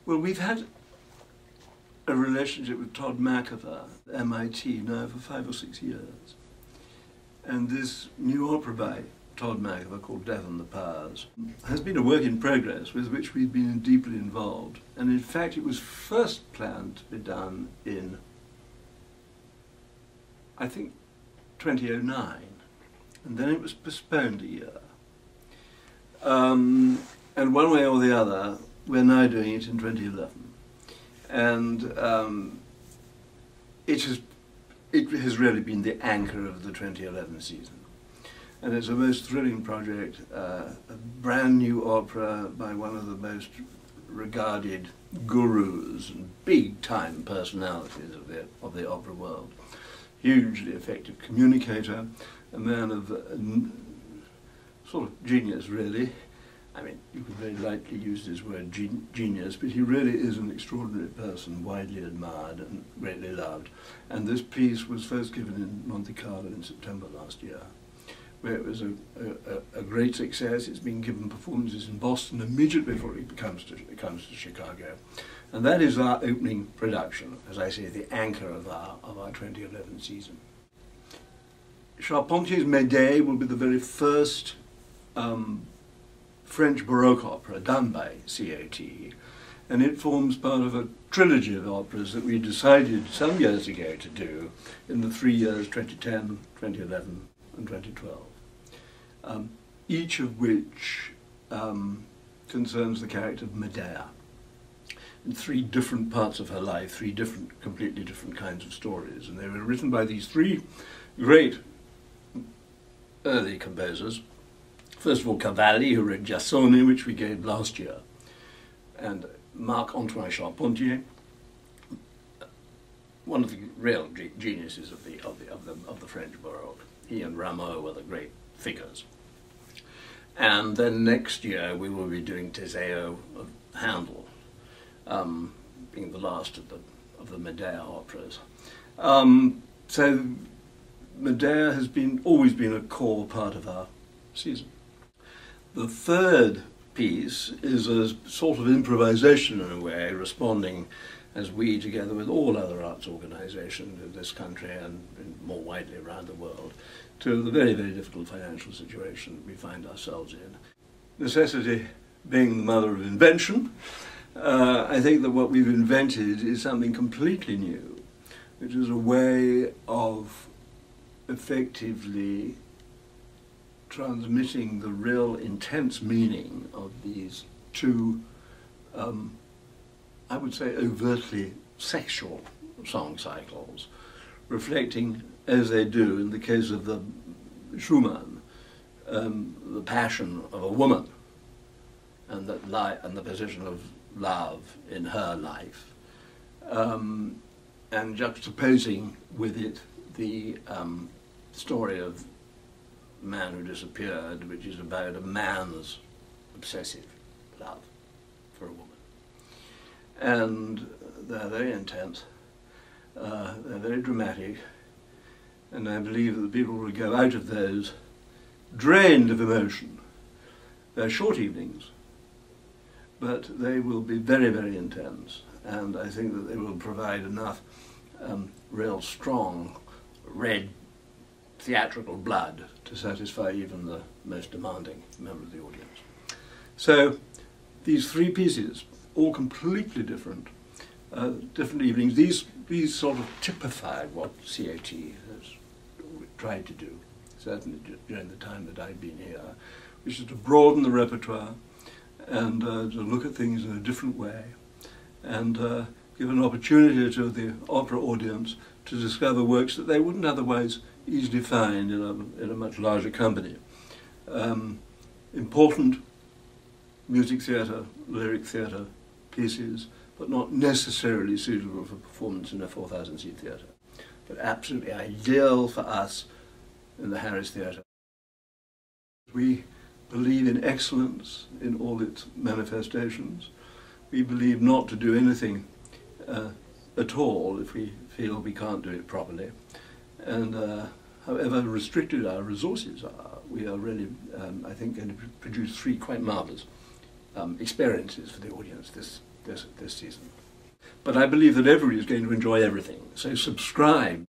Well, we've had a relationship with Todd McIver at MIT now for 5 or 6 years. And this new opera by Todd McIver called Death and the Powers has been a work in progress with which we've been deeply involved. And in fact, it was first planned to be done in, I think, 2009. And then it was postponed a year. And one way or the other, we're now doing it in 2011. And it has really been the anchor of the 2011 season. And it's a most thrilling project, a brand new opera by one of the most regarded gurus and big-time personalities of the opera world. Hugely effective communicator, a man of sort of genius, really. I mean, you could very lightly use this word genius, but he really is an extraordinary person, widely admired and greatly loved. And this piece was first given in Monte Carlo in September last year, where it was a great success. It's been given performances in Boston immediately before it comes to Chicago. And that is our opening production, as I say, the anchor of our 2011 season. Charpentier's Médée will be the very first French Baroque opera done by COT, and it forms part of a trilogy of operas that we decided some years ago to do in the 3 years 2010, 2011 and 2012, each of which concerns the character of Medea in 3 different parts of her life, 3 completely different kinds of stories, and they were written by these 3 great early composers. First of all, Cavalli, who wrote Giassone, which we gave last year, and Marc-Antoine Charpentier, one of the real geniuses of the French Baroque. He and Rameau were the great figures. And then next year we will be doing Teseo of Handel, being the last of the Medea operas. So Medea has always been a core part of our season. The third piece is a sort of improvisation in a way, responding as we, together with all other arts organisations in this country and more widely around the world, to the very, very difficult financial situation we find ourselves in. Necessity being the mother of invention, I think that what we've invented is something completely new, which is a way of effectively transmitting the real intense meaning of these 2, I would say, overtly sexual song cycles, reflecting, as they do in the case of the Schumann, the passion of a woman and the position of love in her life, and juxtaposing with it the story of Man Who Disappeared, which is about a man's obsessive love for a woman. And they're very intense, they're very dramatic, and I believe that the people will go out of those drained of emotion. They're short evenings, but they will be very, very intense, and I think that they will provide enough real strong red theatrical blood to satisfy even the most demanding member of the audience. So these 3 pieces, all completely different, different evenings, these sort of typify what COT has tried to do, certainly during the time that I've been here, which is to broaden the repertoire and to look at things in a different way and give an opportunity to the opera audience to discover works that they wouldn't otherwise easily find in a much larger company. Important music theatre, lyric theatre pieces, but not necessarily suitable for performance in a 4,000-seat theatre, but absolutely ideal for us in the Harris Theatre. We believe in excellence in all its manifestations. We believe not to do anything at all if we feel we can't do it properly. And however restricted our resources are, we are really, I think, going to produce 3 quite marvellous experiences for the audience this this season. But I believe that everybody is going to enjoy everything. So subscribe